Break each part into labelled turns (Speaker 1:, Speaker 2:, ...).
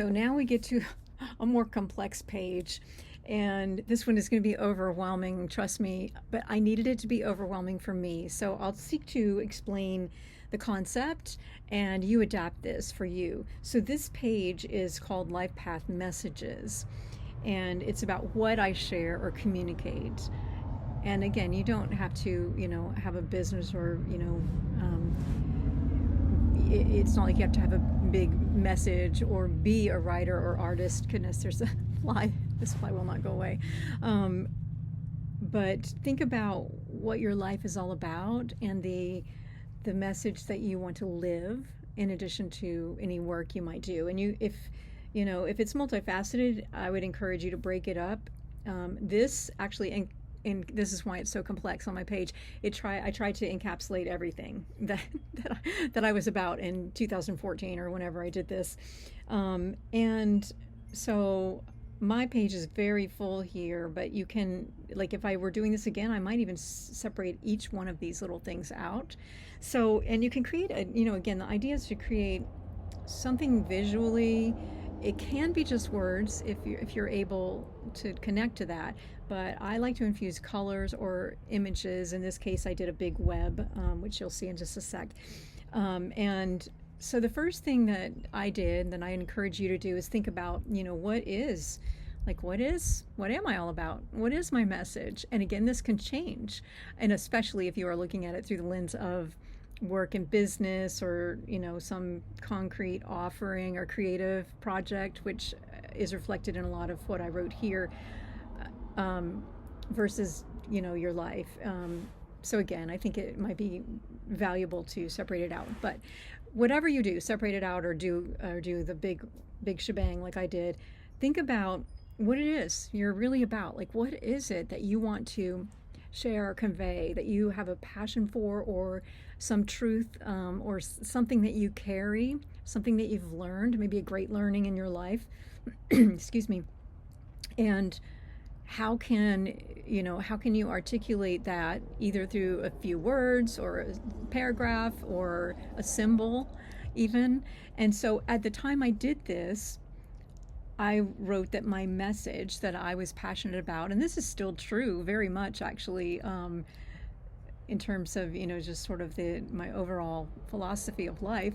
Speaker 1: So now we get to a more complex page, and this one is going to be overwhelming, trust me, but I needed it to be overwhelming for me. So I'll seek to explain the concept and you adapt this for you. So this page is called Life Path Messages, and it's about what I share or communicate. And again, you don't have to, have a business or, it's not like you have to have a big message or be a writer or artist. Goodness, there's a fly. This fly will not go away. But think about what your life is all about and the message that you want to live in addition to any work you might do. And if it's multifaceted, I would encourage you to break it up. This actually, and this is why it's so complex on my page. I tried to encapsulate everything that I was about in 2014 or whenever I did this, and so my page is very full here. But you can, like, if I were doing this again, I might even separate each one of these little things out. So, and you can create again, the idea is to create something visually. It can be just words if you're able to connect to that, but I like to infuse colors or images. In this case, I did a big web, which you'll see in just a sec. And so the first thing that I did, that I encourage you to do, is think about, what am I all about? What is my message? And again, this can change, and especially if you are looking at it through the lens of work and business, or some concrete offering or creative project, which is reflected in a lot of what I wrote here, versus your life. So again, I think it might be valuable to separate it out. But whatever you do, separate it out or do the big shebang like I did. Think about what it is you're really about. Like, what is it that you want to share or convey, that you have a passion for, or some truth, or something that you carry, something that you've learned, maybe a great learning in your life. Excuse me. And how can you articulate that, either through a few words or a paragraph or a symbol even. And so at the time I did this, I wrote that my message that I was passionate about, and this is still true very much actually, in terms of just sort of my overall philosophy of life.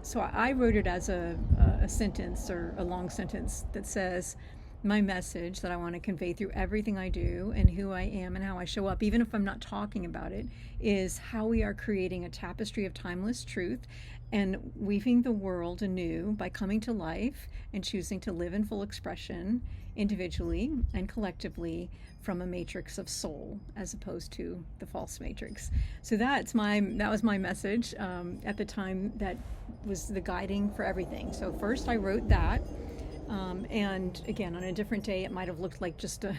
Speaker 1: So I wrote it as a sentence, or a long sentence, that says, my message that I want to convey through everything I do and who I am and how I show up, even if I'm not talking about it, is how we are creating a tapestry of timeless truth and weaving the world anew by coming to life and choosing to live in full expression, individually and collectively, from a matrix of soul, as opposed to the false matrix. So that was my message at the time. That was the guiding for everything. So first I wrote that, and again, on a different day, it might have looked like just a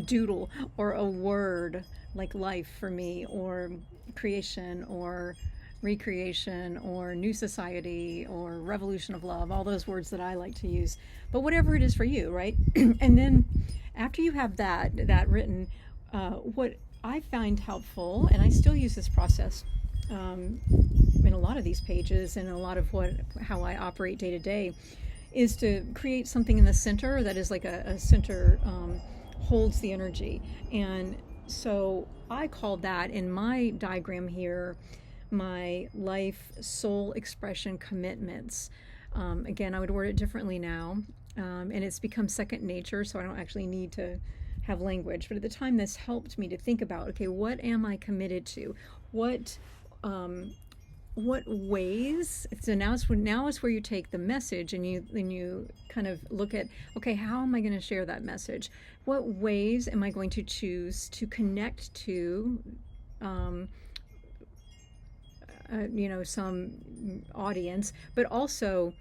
Speaker 1: doodle or a word, like life for me, or creation, or recreation, or new society, or revolution of love, all those words that I like to use. But whatever it is for you, right? And then after you have that written, what I find helpful, and I still use this process in a lot of these pages and a lot of how I operate day to day, is to create something in the center that is like a center, holds the energy. And so I called that, in my diagram here, my life soul expression commitments. Again, I would word it differently now, and it's become second nature, so I don't actually need to have language. But at the time, this helped me to think about, okay, what am I committed to? What ways? So now is where you take the message and you kind of look at, okay, how am I going to share that message? What ways am I going to choose to connect to some audience, but also,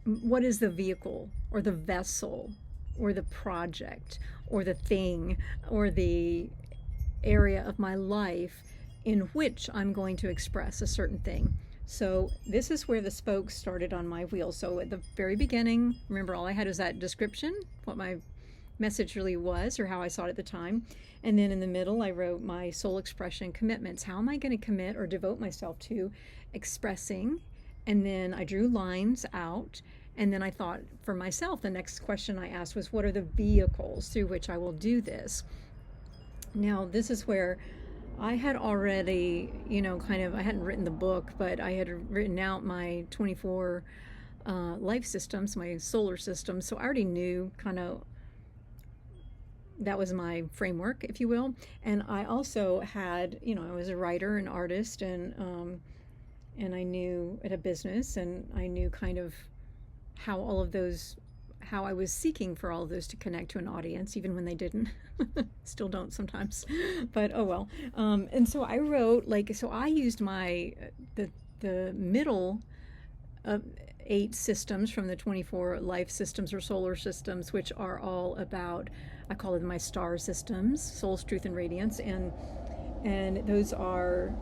Speaker 1: what is the vehicle or the vessel or the project or the thing or the area of my life in which I'm going to express a certain thing? So this is where the spokes started on my wheel. So at the very beginning, remember, all I had was that description, what my message really was, or how I saw it at the time. And then in the middle, I wrote my soul expression commitments. How am I going to commit or devote myself to expressing And then I drew lines out. And then I thought for myself, the next question I asked was, what are the vehicles through which I will do this? Now, this is where I had already, I hadn't written the book, but I had written out my 24 life systems, my solar system. So I already knew kind of that was my framework, if you will. And I also had, I was a writer and artist, and I knew at a business, and I knew kind of how all of those, how I was seeking for all of those to connect to an audience, even when they didn't. Still don't sometimes, but oh well. And so I wrote so I used the middle of 8 systems from the 24 life systems or solar systems, which are all about, I call them my star systems: souls, truth, and radiance. And those are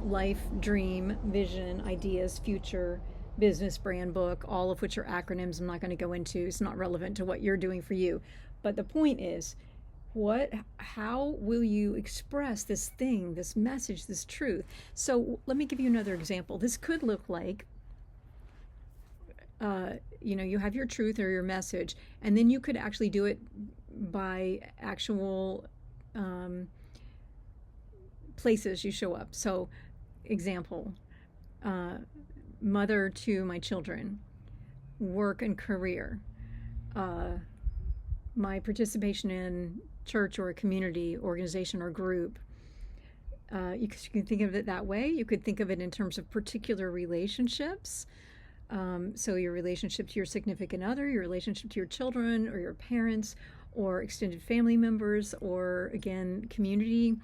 Speaker 1: life, dream, vision, ideas, future, business, brand, book, all of which are acronyms I'm not going to go into. It's not relevant to what you're doing for you. But the point is, how will you express this thing, this message, this truth? So let me give you another example. This could look like, you have your truth or your message, and then you could actually do it by actual places you show up. So, example, mother to my children, work and career, my participation in church or a community, organization, or group. You can think of it that way. You could think of it in terms of particular relationships. So your relationship to your significant other, your relationship to your children or your parents or extended family members, or again, community,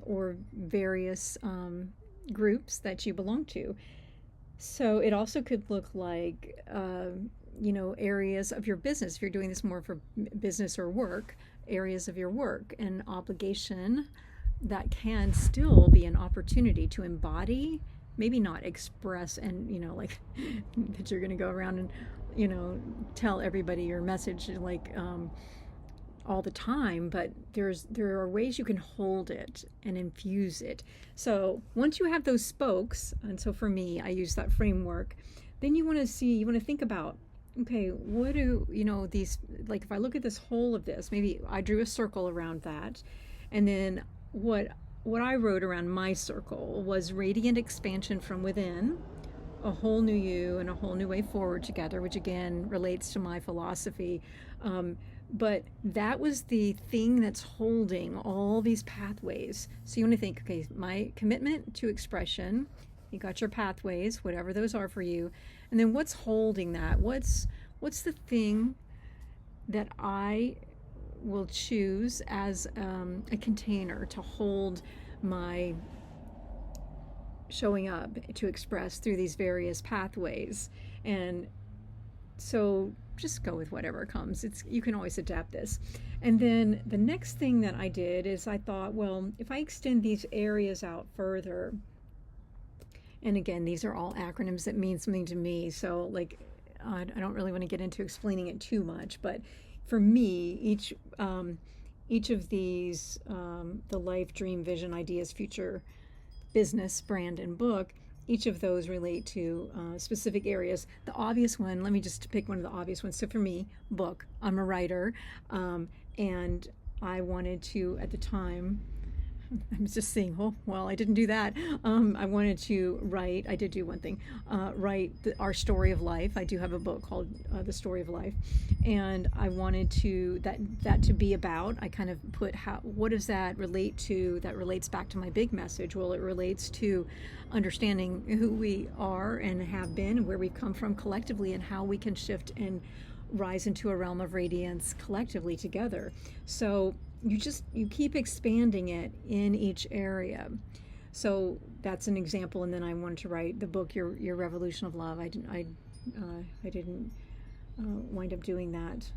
Speaker 1: or various groups that you belong to. So it also could look like, areas of your business. If you're doing this more for business or work, areas of your work and obligation that can still be an opportunity to embody, maybe not express and, that you're going to go around and, tell everybody your message all the time, but there are ways you can hold it and infuse it. So once you have those spokes, and so for me, I use that framework, then you want to think about, okay, what do, these, if I look at this whole of this, maybe I drew a circle around that, and then what I wrote around my circle was radiant expansion from within, a whole new you and a whole new way forward together, which again relates to my philosophy. But that was the thing that's holding all these pathways. So you want to think, okay, my commitment to expression, you got your pathways, whatever those are for you. And then what's holding that? What's the thing that I will choose as a container to hold my showing up to express through these various pathways? And so just go with whatever comes. You can always adapt this. And then the next thing that I did is I thought, well, if I extend these areas out further, and again, these are all acronyms that mean something to me, so I don't really want to get into explaining it too much, but for me, each of these, the life, dream, vision, ideas, future, business, brand, and book, each of those relate to specific areas. The obvious one, let me just pick one of the obvious ones. So for me, book. I'm a writer, and I wanted to, at the time, I was just saying, oh, well, I didn't do that. I wanted to write, I did do one thing, write our story of life. I do have a book called The Story of Life. And I wanted that to be about, I kind of put, what does that relate to? That relates back to my big message. Well, it relates to understanding who we are and have been, and where we've come from collectively, and how we can shift and rise into a realm of radiance collectively together. So you keep expanding it in each area. So that's an example. And then I wanted to write the book, Your Revolution of Love. I didn't wind up doing that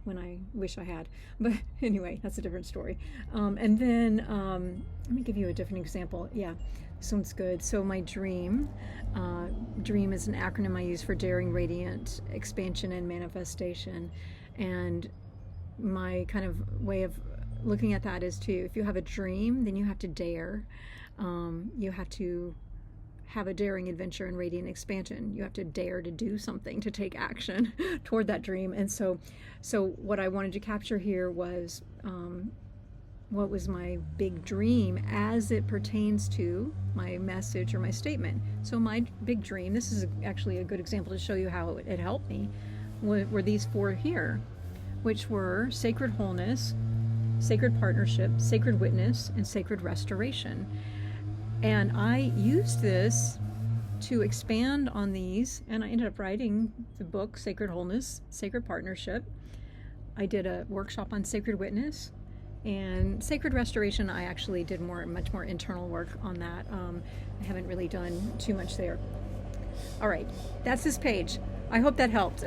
Speaker 1: when I wish I had, but anyway, that's a different story. And then let me give you a different example. Yeah, this one's good. So my dream is an acronym I use for daring, radiant, expansion, and manifestation. And my kind of way of looking at that is if you have a dream, then you have to dare. You have to have a daring adventure in radiant expansion. You have to dare to do something, to take action toward that dream. And so what I wanted to capture here was what was my big dream as it pertains to my message or my statement. So my big dream, this is actually a good example to show you how it helped me, were these 4 here, which were sacred wholeness, sacred partnership, sacred witness, and sacred restoration. And I used this to expand on these, and I ended up writing the book Sacred Wholeness, Sacred Partnership. I did a workshop on sacred witness, and sacred restoration. I actually did much more internal work on that. I haven't really done too much there. All right, that's this page. I hope that helped.